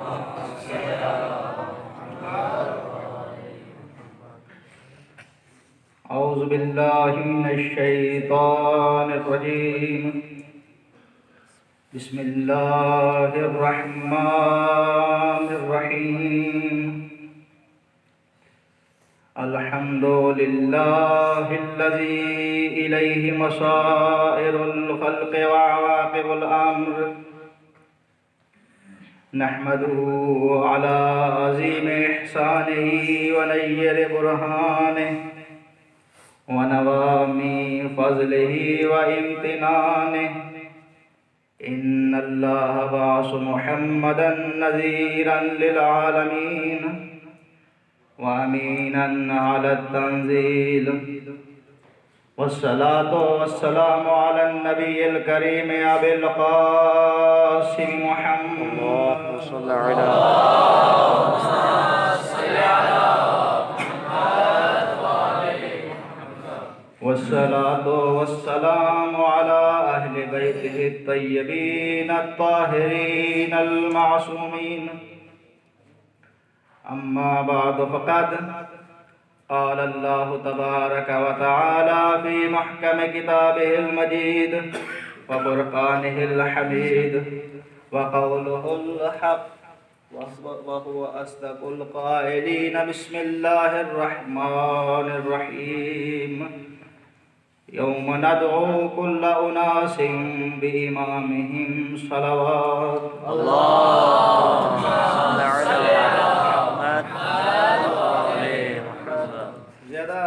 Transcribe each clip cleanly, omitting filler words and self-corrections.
औज़ु बिल्लाहि मिनश्शैतानिर रजीम। बिस्मिल्लाहिर रहमानिर रहीम। अल्हम्दुलिल्लाहिल्लज़ी इलैहि मसाइरुल ख़ल्क़ि व अवाक़िबुल अम्र। नहमदुहु अला अज़ीमि इहसानिही व नय्यिर बुरहानिही व नवामी फ़ज़लिही व इम्तिनानिही। इन्नल्लाह बअस मुहम्मदन नज़ीरन लिल आलमीन व अमीनन अला तंज़ील। वस्सलातु वस्सलामु अला नबिय्यिल करीम अबिल क़ासिम मुहम्मद वस्सलातु वस्सलामु अला अहलि बैतिहि तय्यबीन अत्ताहिरीन अल-मासूमीन। अम्मा बअद फ़क़द क़ाल अल्लाहु तबारक व तआला फ़ी मुहकम किताबिहिल मजीद व फ़ुरक़ानिहिल हमीद व क़ौलुहुल हक़ व हुवा अस्दक़ुल क़ाइलीन। बिस्मिल्लाहिर रहमानिर रहीम। यौम नदअू कुल्ला उनासिन बिइमामिहिम सलवात। ज़्यादा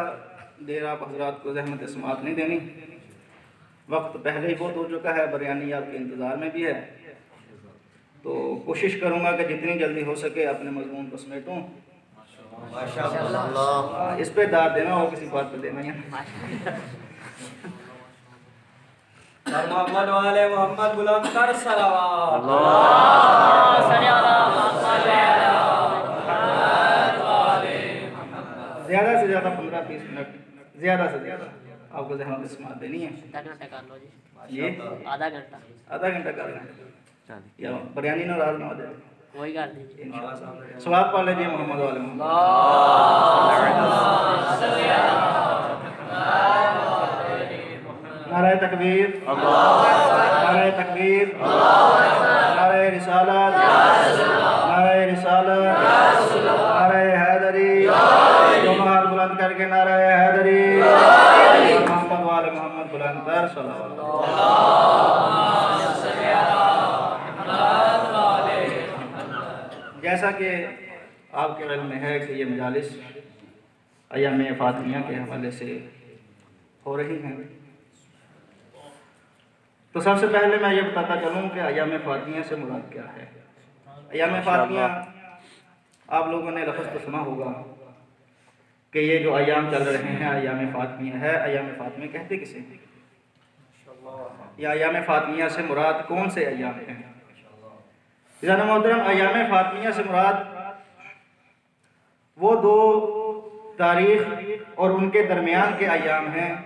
देर आप हज़रात को ज़हमत समाअत नहीं देनी। वक्त पहले ही बहुत हो चुका है, बयानी आपके इंतज़ार में भी है, तो कोशिश करूँगा कि जितनी जल्दी हो सके अपने मज़मून को समेटूँ। इस पे दाद देना हो, किसी बात पे देना है। मोहम्मद वाले मोहम्मद बुलंद कर सलावत। ज़्यादा से ज़्यादा 15-20 मिनट, ज़्यादा से ज़्यादा आपको ज़हमत समाअत देनी है। ये आधा घंटा कर लें या बयानी नाराज ना हो जाए, वही कर दीजिए इंशाअल्लाह। सवाब पढ़ लीजिए मोहम्मद वाले मोहम्मद। नारे तकबीर, नारे तकबीर, नारे रिसालत, नारे रिसालत, नारे हैदरी। दोनों हाथ बुलंद करके नारे हैदरी। मोहम्मद वाले मोहम्मद बुलंद कर सल्लल्लाहु। जैसा कि आपके इल्म में है कि ये मजालिस अय्याम फातिमिया के हवाले से हो रही हैं, तो सबसे पहले मैं ये बताता चलूँ कि अय्याम फातिमिया से मुराद क्या है। अय्याम फातिमिया आप लोगों ने लफ्ज़ तो सुना होगा कि ये जो अय्याम चल रहे हैं अय्याम फातिमिया है। अय्याम फातिमिया कहते किसे हैं, या अय्याम फातिमिया से मुराद कौन से अय्याम हैं? ज़ाना मोहतरम, अय्याम फातिमिया से मुराद वो दो तारीख़ और उनके दरमियान के अय्याम हैं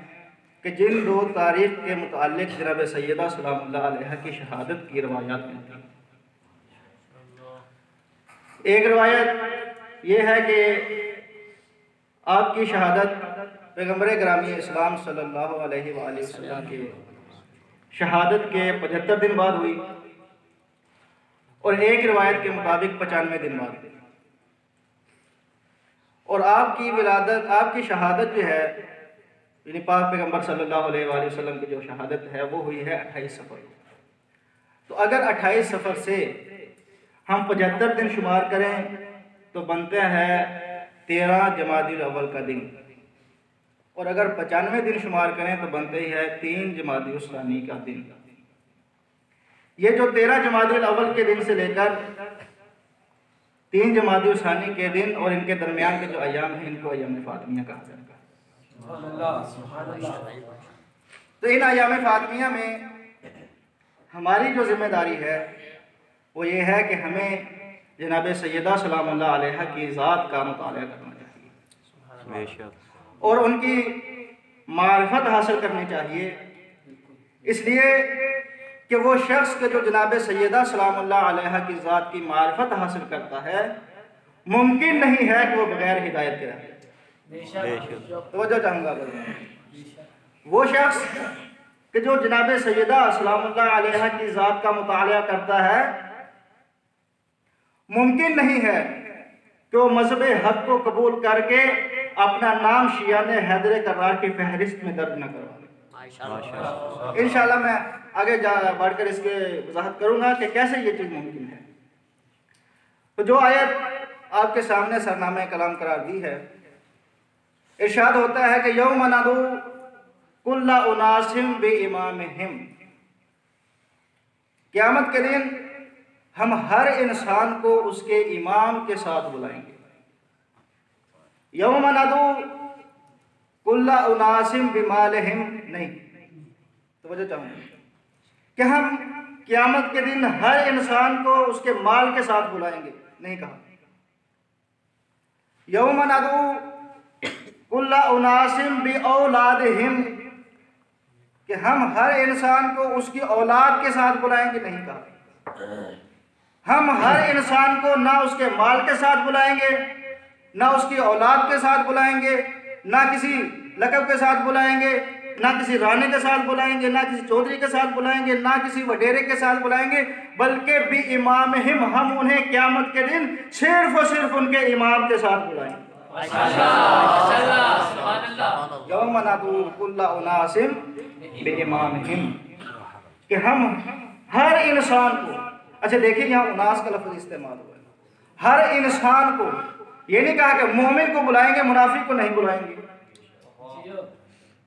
कि जिन दो तारीख़ के मुताल्लिक़ जनाब सैयदा सलामुल्लाह अलैहा की शहादत की रवायात मिलती हैं। एक रवायत ये है कि आपकी शहादत पैगम्बर गिरामी इस्लाम सल्लल्लाहु अलैहि वसल्लम के शहादत के 75 दिन बाद हुई, और एक रिवायत के मुताबिक 95 दिन बाद हुई। और आपकी विलादत, आपकी शहादत जो है, यानी पाक पैगम्बर सल्लल्लाहु अलैहि वसल्लम की जो शहादत है वो हुई है 28 सफ़र। तो अगर 28 सफ़र से हम 75 दिन शुमार करें तो बनते हैं 13 जमादिल अव्वल का दिन, और अगर 95 दिन शुमार करें तो बनते ही है 3 जमादिल सानी का दिन। ये जो 13 जमादिल अव्वल के दिन से लेकर 3 जमादिल सानी के दिन और इनके दरमियान के जो अय्याम हैं, इनको अय्याम फातिमिया कहा जाता है। तो इन अय्याम फातिमिया में हमारी जो जिम्मेदारी है वो ये है कि हमें जनाब सैयदा सलामुल्लाह अलैहा की ज़ात का मुताला करना चाहिए और उनकी मारिफत हासिल करनी चाहिए, इसलिए कि वो शख्स के जो जनाब सैयदा सलामुल्लाह अलैहा की ज़ात की मारिफत हासिल करता है, मुमकिन नहीं है कि वो बगैर हिदायत के रहे। तवज्जो चाहूँगा, वो शख्स कि जो जनाब सैयदा सलामुल्लाह अलैहा की ज़ात का मुतालिया करता है, मुमकिन नहीं है कि वो मज़हब हक़ को कबूल करके अपना नाम शियान हैदर कर्रार की फहरिस्त में दर्ज न करवा ले। इंशाअल्लाह मैं आगे बढ़कर इसके वजाहत करूँगा कि कैसे ये चीज़ मुमकिन है। तो जो आयत आपके सामने सरनामे कलाम करार दी है, इरशाद होता है कि यौम नदू कुल्ला उनासिम बि इमामिहिम, क़यामत के दिन हम हर इंसान को उसके इमाम के साथ बुलाएंगे। यौम नदू कुल्ला उनासिम बिमालिहिम नहीं, तो वजह चाहूँगा कि हम क़यामत के दिन हर इंसान को उसके माल के साथ बुलाएंगे, नहीं कहा। यौम नदू कुल्ला उनासिम बि औलादिहिम, कि हम हर इंसान को उसकी औलाद के साथ बुलाएंगे, नहीं कहा। हम हर इंसान को ना उसके माल के साथ बुलाएंगे, ना उसकी औलाद के साथ बुलाएंगे, ना किसी लक़ब के साथ बुलाएंगे, ना किसी रानी के साथ बुलाएंगे, ना किसी चौधरी के साथ बुलाएंगे, ना किसी वडेरे के साथ बुलाएंगे, बल्कि बि इमामिहिम, हम उन्हें क़यामत के दिन सिर्फ और सिर्फ उनके इमाम के साथ बुलाएंगे। यौम नदू कुल्ला उनासिम बि इमामिहिम, कि हम हर इंसान को, अच्छा देखिए यहाँ उनास का लफ्ज़ इस्तेमाल हुआ है, हर इंसान को, ये नहीं कहा कि मोमिन को बुलाएंगे मुनाफिक को नहीं बुलाएंगे।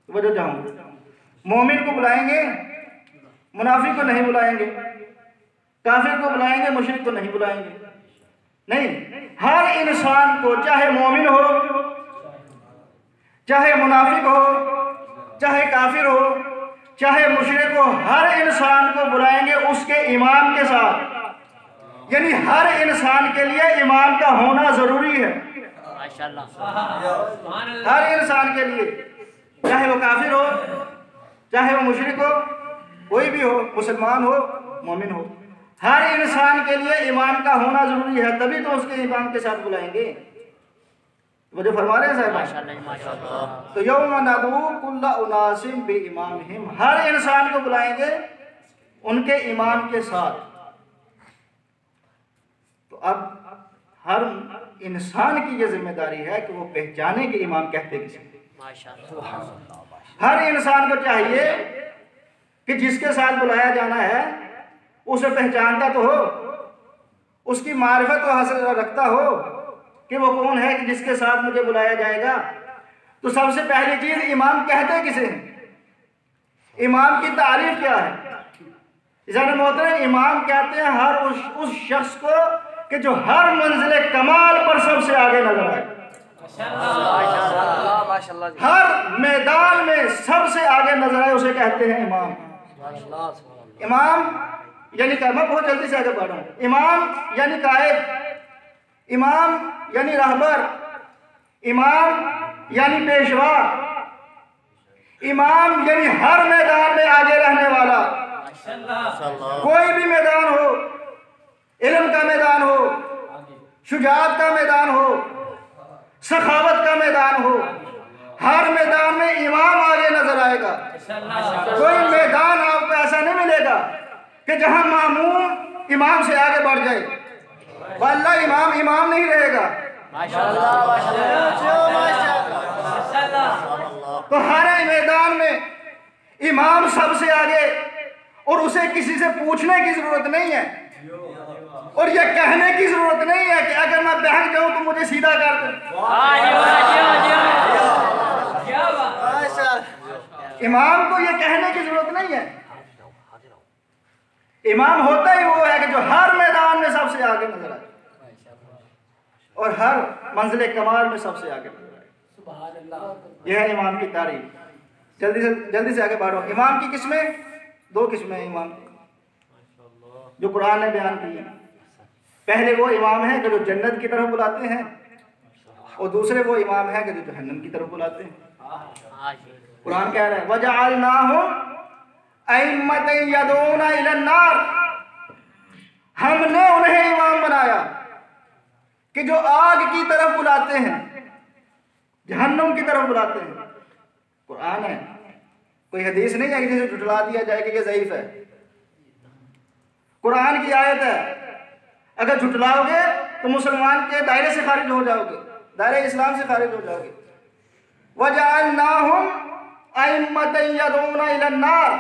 वजह चाहूँ, मोमिन को बुलाएंगे मुनाफिक को नहीं बुलाएंगे, काफिर को बुलाएंगे मुशरिक को नहीं बुलाएंगे, नहीं, हर इंसान को, चाहे मोमिन हो, चाहे मुनाफिक हो, चाहे काफिर हो, चाहे मुशरिक हो, हर इंसान को बुलाएंगे उसके इमाम के साथ। यानी हर इंसान के लिए इमाम का होना जरूरी है, हर इंसान के लिए, चाहे वो काफिर हो, चाहे वो मुशरिक हो, कोई भी हो, मुसलमान हो, मोमिन हो, हर इंसान के लिए इमाम का होना जरूरी है, तभी तो उसके इमाम के साथ बुलाएंगे। वो जो फरमा रहे हैं साहब, तो यौम नदू कुल्ला उनासिम बि इमामिहिम, हर इंसान को बुलाएंगे उनके इमाम के साथ। तो अब हर इंसान की ये जिम्मेदारी है कि वो पहचाने कि इमाम कहते किसे। हर इंसान को चाहिए कि जिसके साथ बुलाया जाना है उसे पहचानता तो हो, उसकी मारिफत को हासिल रखता हो कि वो कौन है कि जिसके साथ मुझे बुलाया जाएगा। तो सबसे पहली चीज, इमाम कहते किसे हैं, इमाम की तारीफ क्या है। इज़ान मोहतरम, इमाम कहते हैं हर उस शख्स को कि जो हर मंजिले कमाल पर सबसे आगे नजर आए, हर मैदान में सबसे आगे नजर आए, उसे कहते हैं इमाम। इमाम यानी मैं बहुत जल्दी से आगे बढ़ रहा हूँ। इमाम यानी कायद, इमाम यानी रहबर, इमाम यानी पेशवा, इमाम यानी हर मैदान में आगे रहने वाला। कोई भी मैदान हो, इल्म का मैदान हो, शुजाअत का मैदान हो, सखावत का मैदान हो, हर मैदान में इमाम आगे नजर आएगा। कोई मैदान आपको ऐसा नहीं मिलेगा कि जहां मामूम इमाम से आगे बढ़ जाए, वल्लाह इमाम इमाम नहीं रहेगा। तो हर मैदान में इमाम सबसे आगे, और उसे किसी से पूछने की जरूरत नहीं है, और ये कहने की जरूरत नहीं है कि अगर मैं बहक जाऊं तो मुझे सीधा कर दे। इमाम को ये कहने की जरूरत नहीं है। इमाम होता ही वो है कि जो हर मैदान में सबसे आगे नजर आए और हर मंजिल कमाल में सबसे आगे नजर आए। यह है इमाम की तारीफ। जल्दी से आगे बढ़ो। इमाम की किस्में, दो किस्में हैं इमाम की जो कुरान ने बयान की है। पहले वो इमाम है कि जो जन्नत की तरफ बुलाते हैं, और दूसरे वो इमाम है कि जो जहन्नम की तरफ बुलाते हैं। कुरान कह रहा है वजअलनाहुम अइम्मतन यदूना इलन नार, हमने उन्हें इमाम बनाया कि जो आग की तरफ बुलाते हैं, जहन्नुम की तरफ बुलाते हैं। कुरान है, कोई हदीस नहीं है कि जिसे झुठला दिया जाए कि ये ज़ईफ है। कुरान की आयत है। अगर झुठलाओगे तो मुसलमान के दायरे से खारिज हो जाओगे, दायरे इस्लाम से खारिज हो जाओगे। वजअलनाहुम अइम्मतन यदूना इलन नार,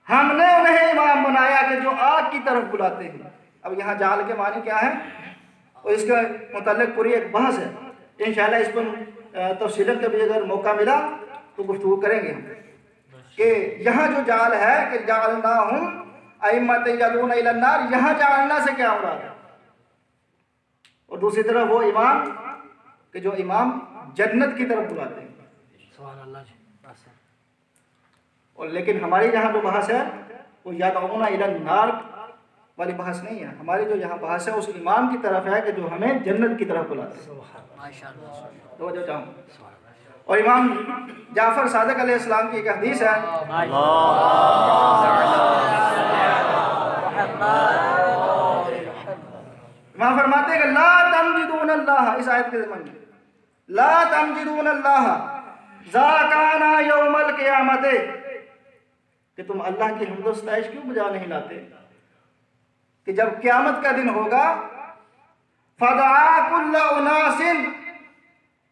हमने उन्हें इमाम बनाया कि जो आग की तरफ बुलाते हैं। अब यहाँ जाल के मानी क्या है और इसके मुताल्लिक पूरी एक बहस है। इंशाअल्लाह इस पर तफसीलन कभी अगर मौका मिला तो गुफ्तगू करेंगे हम कि यहाँ जो जाल है कि जअलनाहुम अइम्मतन यदूना इलन नार, यहाँ जालना से क्या मुराद है। और दूसरी तरफ वो इमाम कि जो इमाम जन्नत की तरफ बुलाते हैं। और लेकिन हमारी यहाँ जो बहस है वो यदऊना इलन नार वाली बहस नहीं है। हमारी जो यहाँ बहस है उस इमाम की तरफ है कि जो हमें जन्नत की तरफ बुलाते हैं। तो जो चाहूँ और इमाम जाफर सादिक अलैहिस्सलाम की एक हदीस है, इमाम फरमाते हैं कि ला तमजिदून अल्लाह, इस आयत के ज़माने में ला तमजिदून अल्लाह ज़ाकाना यौमल क़ियामत, कि तुम अल्लाह की हम्द व सताइश क्यों बजा नहीं लाते कि जब क़यामत का दिन होगा फदआ कुल्ल उनासिन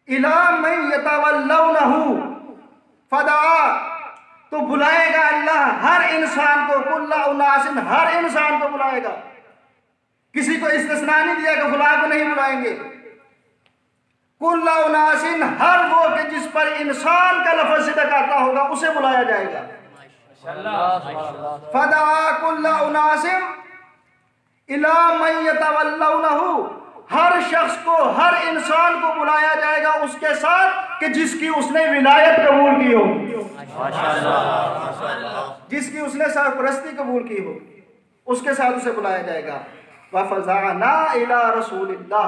इला मन यतवल्लौनहु, फदआ तो बुलाएगा अल्लाह हर इंसान को, कुल्ल उनासिन हर इंसान को बुलाएगा, किसी को इस्तिस्ना नहीं दिया कि फलां को नहीं बुलाएंगे। कुल्ल उनासिन हर वो कि जिस पर इंसान का लफ्ज़ सिद्क़ आता होगा उसे बुलाया जाएगा। फदआ कुल्ल उनासिन इला मन यतवल्लौनहु, हर शख्स को हर इंसान को बुलाया जाएगा उसके साथ कि जिसकी उसने विलायत कबूल की हो, जिसकी उसने सरपरस्ती कबूल की हो उसके साथ उसे बुलाया जाएगा। वफ़ज़अना इला रसूलिल्लाह,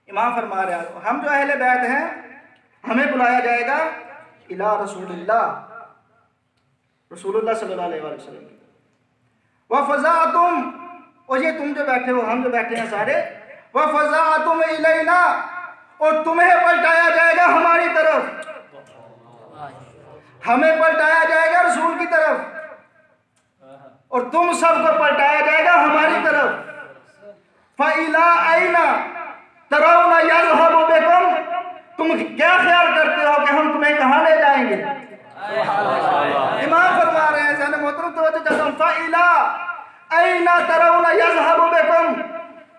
इमाम फरमा रहे हैं हम जो अहले बैत हैं हमें बुलाया जाएगा इला रसूलिल्लाह, रसूलुल्लाह सल्लल्लाहु अलैहि वसल्लम। वफ़ज़अतुम, और ये तुम जो बैठे हो, हम जो बैठे हैं सारे, वफ़ज़अतुम इलैना, और तुम्हें पलटाया जाएगा हमारी तरफ, हमें पलटाया जाएगा रसूल की तरफ, और तुम सबको पलटाया जाएगा हमारी तरफ। फ़इला ऐना तरौना यज़हबु बिकुम, तुम क्या ख्याल करते हो कि हम तुम्हें कहाँ ले जाएंगे। इमाम फरमा रहे हैं ज़हन मोहतरम तवज्जो चाहता हूं, फ़इला ऐना तरौना यज़हबु बिकुम,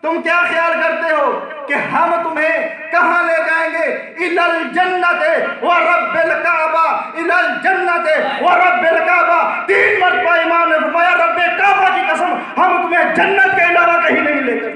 तुम क्या ख्याल करते हो कि हम तुम्हें कहाँ ले जाएंगे। इलल जन्नते व रब्बिल काबा, इलल जन्नते व रब्बिल काबा, 3 मरतबा इमाम ने फरमाया रब्बे काबा की कसम हम तुम्हें जन्नत के अलावा कहीं नहीं लेकर।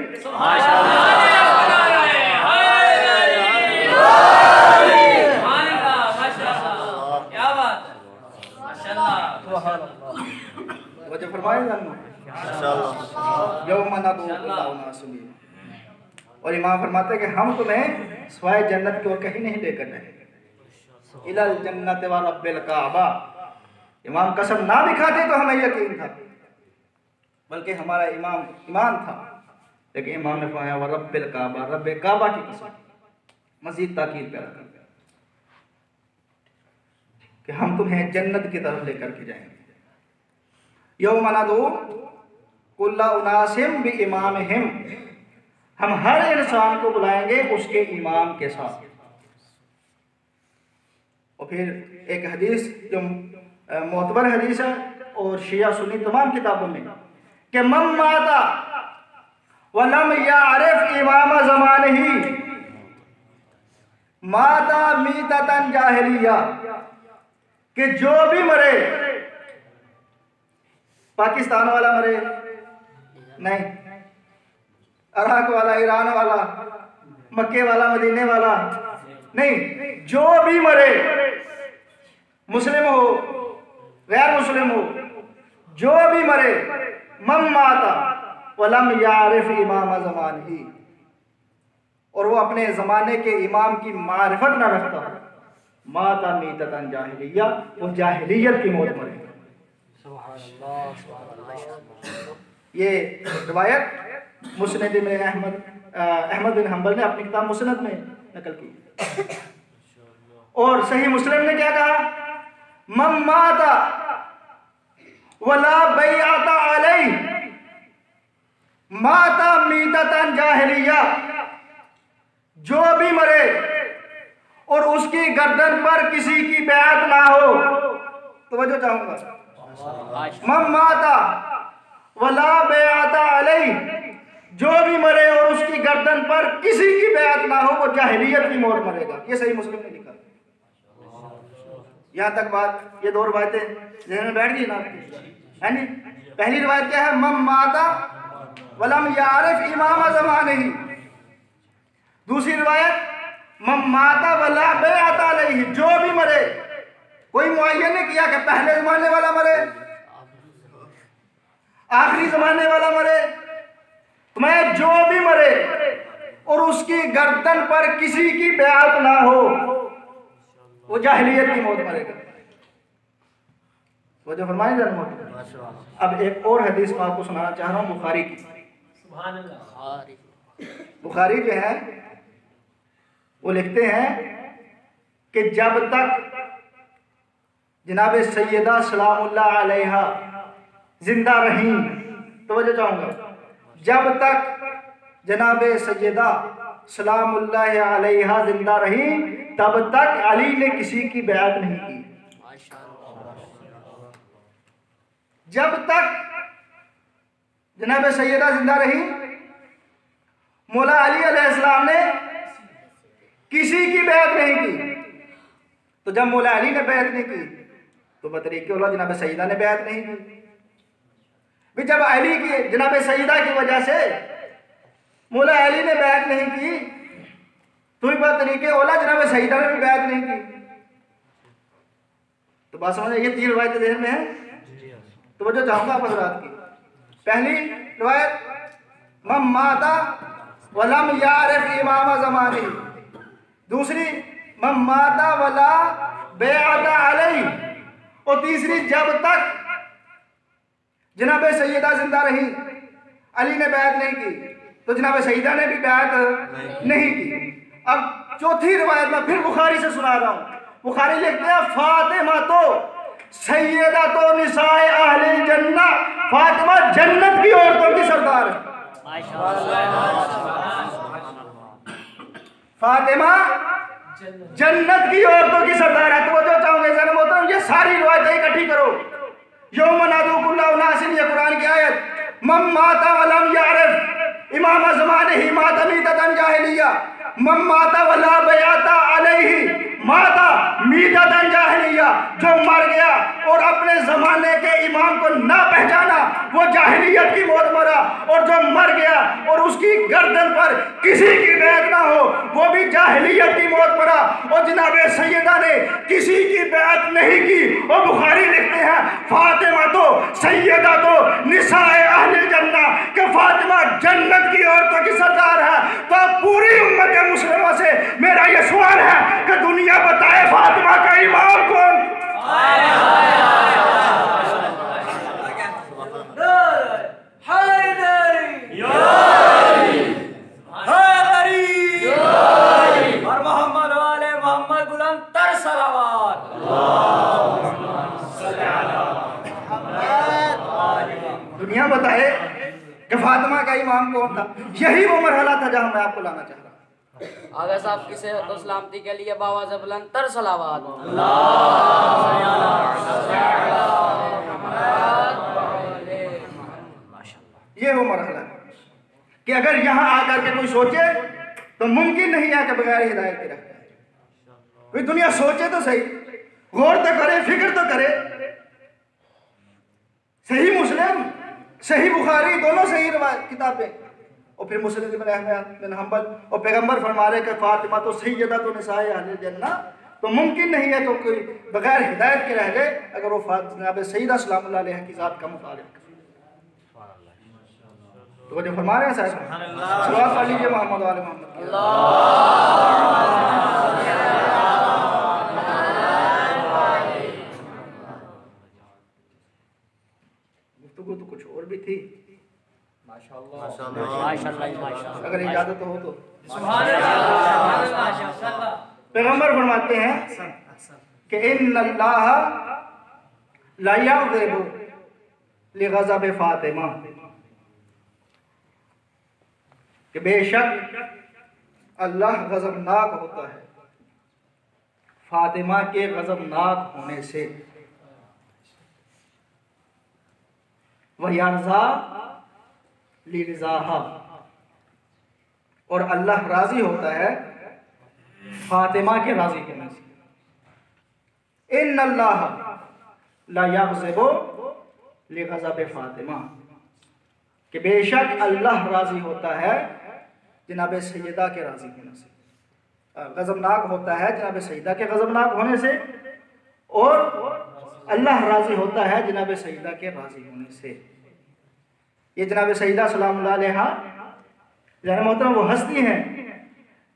और इमाम फरमाते हैं कि हम तुम्हें स्वाय जन्नत की ओर कहीं नहीं लेकर जाएंगे। इलल जन्नत व रब्बिल काबा, इमाम कसम ना भी खाते तो हमें यकीन था, बल्कि हमारा इमाम ईमान था, लेकिन इमाम ने फरमाया व रब्बिल काबा, रब्बे काबा की कसम, मजीद ताकीद पैदा कर दिया कि हम तुम्हें जन्नत की तरफ लेकर के जाएंगे। यौम नदू कुल्ला उनासिम बि इमामिहिम, हम हर इंसान को बुलाएंगे उसके इमाम के साथ। और फिर एक हदीस जो मोतबर हदीस है और शिया सुन्नी तमाम किताबों में कि मम माता वलम यारिफ इमाम ज़मानिही माता मीततन जाहिलिया, कि जो भी मरे, पाकिस्तान वाला मरे नहीं, इराक वाला, ईरान वाला, मक्के वाला, मदीने वाला नहीं, जो भी मरे, मुस्लिम हो गैर मुस्लिम हो, जो भी मरे, मम माता वलम यारिफ इमाम ज़मानिही, और वो अपने ज़माने के इमाम की मारिफत न रखता, माता मीततन जाहिलिया, वो जाहिलियत की मौत मरे। ये रिवायत मुस्नद में अहमद बिन हंबल ने अपनी किताब मुस्नद में नकल की। और सही मुस्लिम ने क्या कहा, मम माता वला बैअता अलैहि माता मीततन जाहिलिया, जो भी मरे और उसकी गर्दन पर किसी की बैअत ना हो, तो वजह चाहूंगा, मम माता वला बैअता अलैहि, जो भी मरे और उसकी गर्दन पर किसी की बैअत ना हो वो जाहिलियत की मौत मरेगा। ये सही मुस्लिम ने लिखा। यहाँ तक बात, ये दो रिवायतें ज़हन में बैठ गई ना आपकी, है नी। पहली रिवायत क्या है, मम माता वलम यारिफ इमाम ज़मानिही। दूसरी रिवायत मम माता वला बैअत अलैहि, जो भी मरे, कोई मुअय्यन नहीं किया कि पहले जमाने वाला मरे, आखिरी जमाने वाला मरे, मैं जो भी मरे और उसकी गर्दन पर किसी की बैअत ना हो वो जाहिलियत की मौत मरेगा। वो जो फरमाए जान। अब एक और हदीस मैं आपको सुनाना चाह रहा हूँ, बुखारी की। बुखारी जो है वो लिखते हैं कि जब तक जनाब सैयदा सलामुल्लाह अलैहा जिंदा रही, तो वजह चाहूंगा, जब तक जनाब सैयदा सलामुल्लाह अलैहा जिंदा रही तब तक अली ने किसी की बैअत नहीं की। जब तक जनाब सैयदा जिंदा रही, मौला अली अलैहिस्सलाम ने किसी की बैअत नहीं की। तो जब मौला अली ने बैअत नहीं की तो बतरीके औला जनाब सैयदा ने बैअत नहीं की। भी जब अली की जनाब सैयदा की वजह से मौला अली ने बैअत नहीं की तो भी बतरीके औला जनाब सैयदा ने भी बैअत नहीं की। तो बात समझ, ये तीन रिवायतें ज़हन में है। तो वजह चाहूंगा आप हज़रात की। पहली रिवायत मम माता वलम यारिफ इमाम ज़मानी, दूसरी मम माता वला बैअता अलैहि, और तीसरी जब तक जनाब सैयदा जिंदा रही अली ने बैअत नहीं की तो जनाब सैयदा ने भी बैअत नहीं की। अब चौथी रिवायत में फिर बुखारी से सुना रहा हूँ। बुखारी लिखते हैं फातिमा तो सैयदा तो निसाए अहले जन्ना, फातिमा जन्नत की औरतों की सरदार है। फातिमा जन्नत की औरतों की सरदार है। तो वो जो चाहोगे जरा मोहतरम ये सारी रिवायतें इकट्ठी करो। यौम नादू कुल्ला उनासिन, ये कुरान की आयत। मम माता वलम यारिफ इमाम ज़मानिही माता मीततन जाहिलिया, मम माता वला बैअता अलैहि माता मीततन जाहिलिया, जो मर गया और अपने जमाने के इमाम को ना पहचाना वो जाहिलियत की मौत मरा, और जो मर गया और उसकी गर्दन पर किसी की बैत ना हो वो भी जाहिलियत की मौत मरा। और जनाब सैयदा ने किसी की बैत नहीं की। और बुखारी लिखते हैं फातिमा तो सैयदा तो निसाए अहले जन्ना, कि फातिमा जन्नत की औरतों की सरदार है। तो पूरी उम्मत मुस्लिमों से मेरा ये सवाल है कि दुनिया बताए फातिमा का इमाम कौन? और मोहम्मद वाले मोहम्मद बुलंद तर सलावत। दुनिया बताए कि फातिमा का इमाम कौन था। यही वो मरहला था जहां मैं आपको लाना चाह रहा हूं। आगे साहब की सेहत और सलामती के लिए बावाज़ बुलंद तर सलावत। ये वो मरहला है कि अगर यहाँ आकर के कोई सोचे तो मुमकिन नहीं है कि बगैर हिदायत के रखे। कोई दुनिया सोचे तो सही, गौर तो करे, फिक्र तो करे। सही मुस्लिम, सही बुखारी, दोनों सही किताबें। और फिर मुस्लिम बिन हंबल और पैगंबर फरमा रहे कि फातिमा तो सैयदा तो निसाए अहले जन्ना। तो मुमकिन नहीं है तो कोई बगैर हिदायत के रह गए अगर वो जनाब सैयदा सलामुल्लाह अलैहा की ज़ात का मुतालिक। तो वो जो फरमा रहे हैं साहब, सल्लल्लाहु अलैहि मोहम्मद वाले मोहम्मद। अगर इजाजत हो तो। माशाअल्लाह। पैगंबर फरमाते हैं कि इन्नल्लाह ला यग़ज़िबु लिग़ज़ब फातिमा, कि बेशक अल्लाह गज़बनाक होता है फातिमा के गज़बनाक होने से। वह यरज़ा लिरज़ाहा, और अल्लाह राजी होता है फातिमा के राजी होने से। इन्नल्लाह ला यग़ज़िबु लिग़ज़ब फातिमा, कि बेशक अल्लाह राजी होता है जनाब सैयदा के राजी होने से, गज़बनाक होता है जनाब सैयदा के गज़बनाक होने से, और अल्लाह राजी होता है जनाब सैयदा के राजी होने से। ये जनाब सैयदा सलामुल्लाह अलैहा यानी मोहतरम वो हस्ती हैं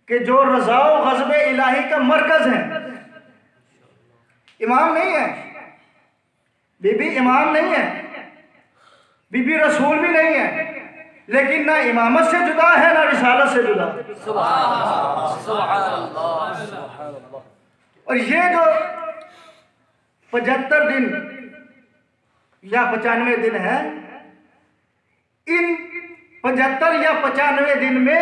कि जो रज़ा व ग़ज़ब इलाही का मरकज़ है। इमाम नहीं है बीबी, इमाम नहीं है बीबी, रसूल भी नहीं है, लेकिन ना इमामत से जुदा है ना रिसालत से जुदा है। और ये जो 75 दिन या 95 दिन है, इन 75 या 95 दिन में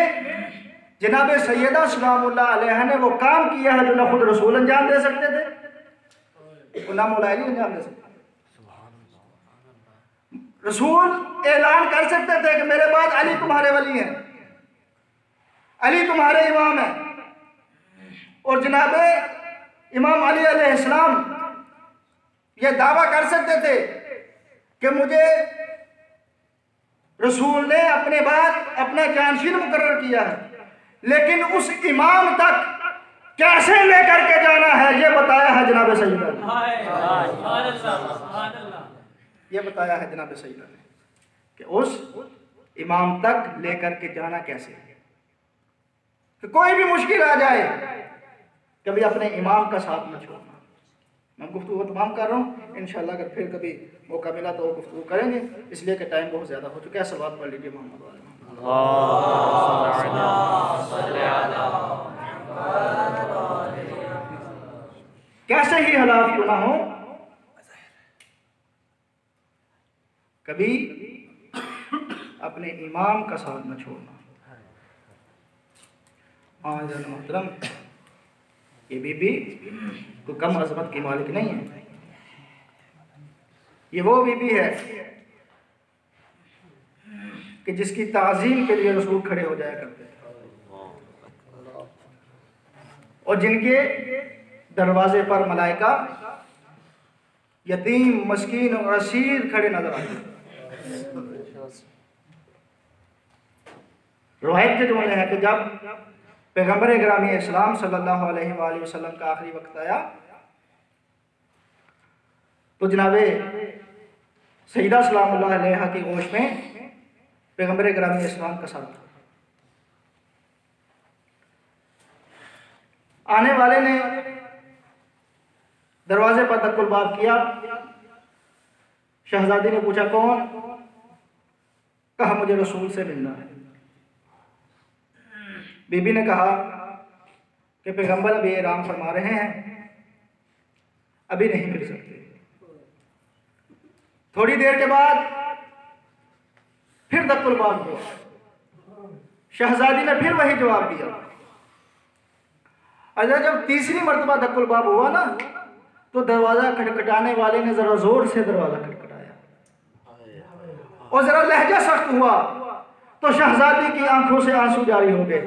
जनाब सैयदा सलामुल्लाह अलैहा ने वो काम किया है जो ना खुद रसूल अंजाम दे सकते थे, ना मौला अली अंजाम दे सकते। रसूल ऐलान कर सकते थे कि मेरे बाद अली तुम्हारे वली हैं, अली तुम्हारे इमाम हैं, और जनाब इमाम अली अलैहिस्सलाम ये दावा कर सकते थे कि मुझे रसूल ने अपने बाद अपना जानशीन मुकर्रर किया है, लेकिन उस इमाम तक कैसे लेकर के जाना है ये बताया है जनाब सैयदा ने। ये बताया है जनाब सैयदा ने कि उस इमाम तक लेकर के जाना कैसे है। कि कोई भी मुश्किल आ जाए कभी अपने इमाम का साथ न छोड़ना। मैं गुफ्तगू तमाम कर रहा हूँ, इंशाल्लाह अगर फिर कभी मौका मिला तो वो गुफ्तगू करेंगे, इसलिए कि टाइम बहुत ज़्यादा हो चुका है। सलावत पढ़ लीजिए मोहम्मद वाले। कैसे ही हालात क्यों ना हो, कभी अपने इमाम का साथ न छोड़ना। मोहतरम ये बीबी कोई कम अजमत की मालिक नहीं है, ये वो बीबी है कि जिसकी ताज़ीम के लिए रसूल खड़े हो जाया करते थे, और जिनके दरवाजे पर मलाइका यतीम, मस्कीन और असीर खड़े नजर आते। रवायत के जुमले हैं कि जब पैगंबर गिरामी इस्लाम सल्लल्लाहु अलैहि वसल्लम का आखिरी वक्त आया तो जनाबे सैयदा सलामुल्लाह अलैहा की गोश में पैगंबर गिरामी इस्लाम का सर था। आने वाले ने दरवाजे पर दक्कुल बाब किया। शहजादी ने पूछा कौन? कहा मुझे रसूल से मिलना है। बीबी ने कहा कि पैगंबर अभी आराम फरमा रहे हैं, अभी नहीं मिल सकते। थोड़ी देर के बाद फिर दक्कुल बाब हुआ। शहजादी ने फिर वही जवाब दिया। अगर जब तीसरी मर्तबा दक्कुल बाब हुआ ना तो दरवाजा खटखटाने वाले ने जरा जोर से दरवाजा खटखटाया और जरा लहजा सख्त हुआ तो शहजादी की आंखों से आंसू जारी हो गए।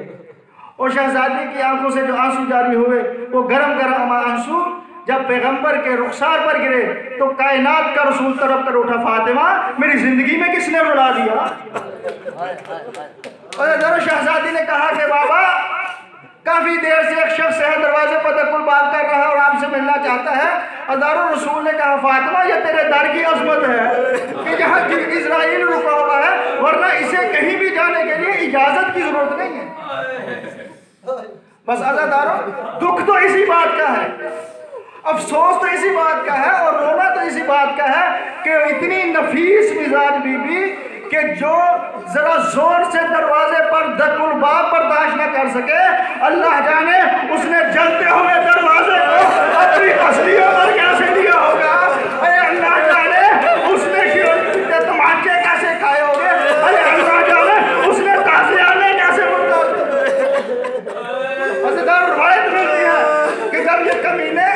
और शहजादी की आंखों से जो आंसू जारी हुए वो गरम गरम आंसू जब पैगंबर के रुखसार पर गिरे तो कायनात का रसूल तरफ कर उठा, फातिमा मेरी जिंदगी में किसने रुला दिया? और जरा शहजादी ने कहा कि बाबा काफी देर से एक शख्स है दरवाजे पर दक्कुल बाब कर रहा है और आपसे मिलना चाहता है। अदारो रसूल ने कहा फातिमा ये तेरे दर की अजमत है कि जहाँ इजराइल रुका हुआ है, वरना इसे कहीं भी जाने के लिए इजाजत की जरूरत नहीं है। बस अज़ादारों दुख तो इसी बात का है, अफसोस तो इसी बात का है और रोना तो इसी बात का है कि इतनी नफीस मिजाज बीबी, कि जो जरा जोर से दरवाजे पर दकुल बाप बर्दाश्त न कर सके, अल्लाह जाने उसने जलते हुए दरवाजे को अपनी असलियों पर कैसे दिया होगा। अरे अल्लाह जाने उसने तमाचे कैसे खाए होंगे। अरे अल्लाह जाने उसने ताज़ियाने कैसे रवायत मिलती है कि जब ये कमीने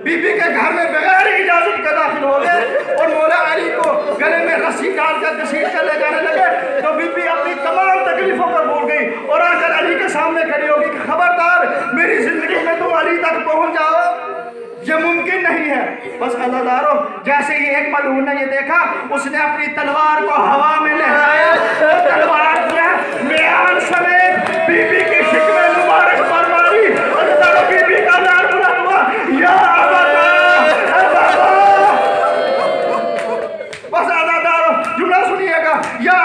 बीबी के घर में बगैर इजाजत के दाखिल हो गए और मौला अली को गले में रस्सी डालकर घसीट कर ले जाने लगे, तो बीबी अपनी तमाम तकलीफों पर भूल गई और आकर अली के सामने खड़ी होगी कि खबरदार मेरी जिंदगी में तुम अली तक पहुंच जाओ, ये मुमकिन नहीं है। बस अज़ादारों, जैसे ही एक मलून ने ये देखा, उसने अपनी तलवार को हवा में लहराया, तलवार जो है मियान समेत बीबी की शिकवे मुबारक पर मारी। अज़ादारों, बीबी का नाम बुलंद हुआ, या बस अज़ादारों जुमला सुनिएगा, या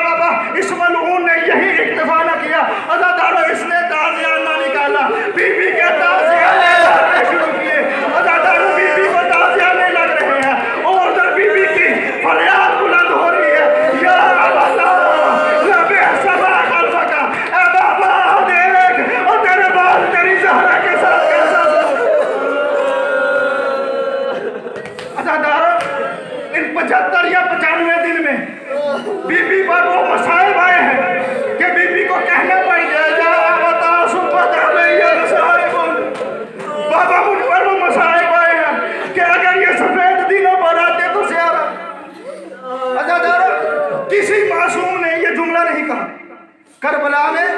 बाबा, इस मलून ने यही इक्तिफा न किया। अज़ादारों, इसने ताज़ियाना निकाला, बीबी के ताज़ियाने शुरू किए। अज़ादारों, बीबी को ताज़ियाने लग रहे हैं और उधर बीबी की फरियाद बुलंद हो रही है, या बाबा देख और तेरे बाल तेरी ज़हरा के साथ कैसा। अज़ादारों, इन 75 या 95 दिन में बीबी पर वो मसाइब आए हैं कि बीबी को कहना पड़ जाएगा, बाबा मुझ पर वो मसाइब आए हैं कि अगर ये सफेद दिनों पर आते तो स्यारा। अज़ादारों, किसी मासूम ने ये जुमला नहीं कहा। करबला में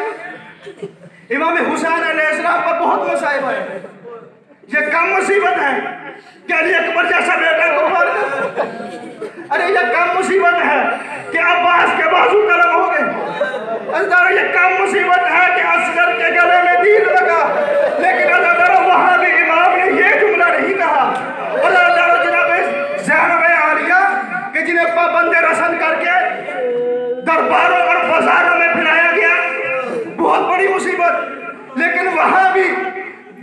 इमाम हुसैन अलैहिस्सलाम पर बहुत मसाइब आए हैं। ये कम मुसीबत है कि अली अकबर जैसा बेटा कुर्बान कर। अरे ये कम मुसीबत है कि अब्बास के बाजू कलम हो गए। अज़ादारों, ये कम मुसीबत है कि असगर के गले में तीर लगा। लेकिन अज़ादारों, वहाँ भी इमाम ने ये जुमला नहीं कहा। और अज़ादारों, जनाब ज़ैनब आलिया कि जिन्हें पाबंद रसन करके दरबारों और बाजारों में फिराया गया, बहुत बड़ी मुसीबत। लेकिन वहाँ भी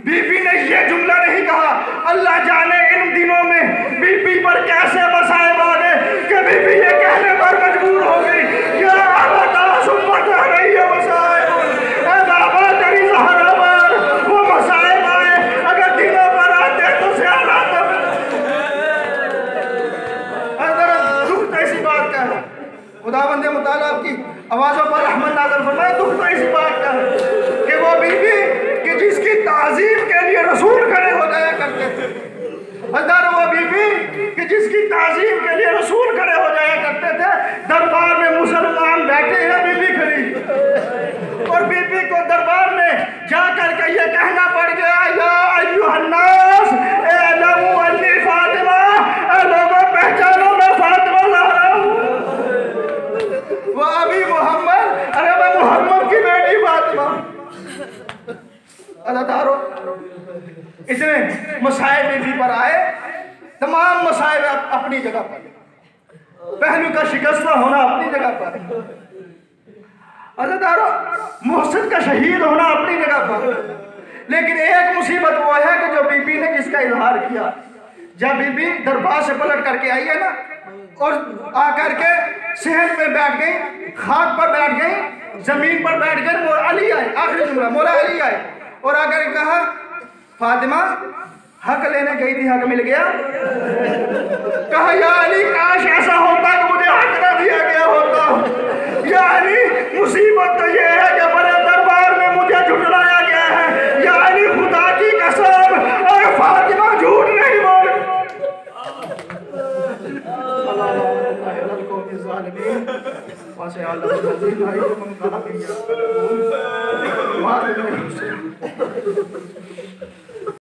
बीबी ने ये जुमला नहीं कहा। अल्लाह जाने इन दिनों में बीबी पर कैसे मसाइब आ गए कि बीबी ये कहने पर मजबूर हो गई, या अबता सुम्मत आ रही है मसाइब। ऐ बाबा, तेरी ज़हरा पर वो मसाइब आए, अगर दिनों पर आते तो ज़्यादा दुख तो ऐसी बात का है। खुदावंद मुताला आपकी आवाज़ों पर रहमत नाज़िल फरमाए। दुख तो ऐसी बात का है कि वो बीबी कि जिसकी ताज़ीम के लिए रसूल खड़े हो जाया करते थे। अज़ादारों, वो बीबी कि जिसकी ताज़ीम के लिए रसूल खड़े हो जाया करते थे, दरबार में मुसलमान बैठे हैं, बीबी खड़ी, और बीबी को दरबार में जा करके ये कहना पड़ गया, या अय्युहन्नास इअलमू अन्नी फातिमा, लोगों पहचानो मैं फातिमा ज़हरा हूँ। वो अभी मोहम्मद, अरे मैं मोहम्मद की बेटी फातिमा। अज़ादारों, इतने मसाइब बीबी पर आए, तमाम मसाइब अपनी जगह पर, पहलू का शिकस्त होना अपनी जगह पर, अज़ादारों मोहसिन का शहीद होना अपनी जगह पर। लेकिन एक मुसीबत वो है कि जो बीबी ने जिसका इजहार किया, जब बीबी दरबार से पलट करके आई है ना, और आकर के सेहत पे बैठ गई, खाक पर बैठ गई, जमीन पर बैठ गई। मौला अली आए, आखिरी जुमला, मौला अली आए और आकर कहा, फातिमा हक लेने गई थी, हक मिल गया। कहा, या अली काश ऐसा होता कि मुझे हक ना दिया गया होता। या अली, मुसीबत तो ये है कि बड़े दरबार में मुझे झुठलाया गया है। या अली, खुदा की कसम, और फातिमा झूठ नहीं बोल।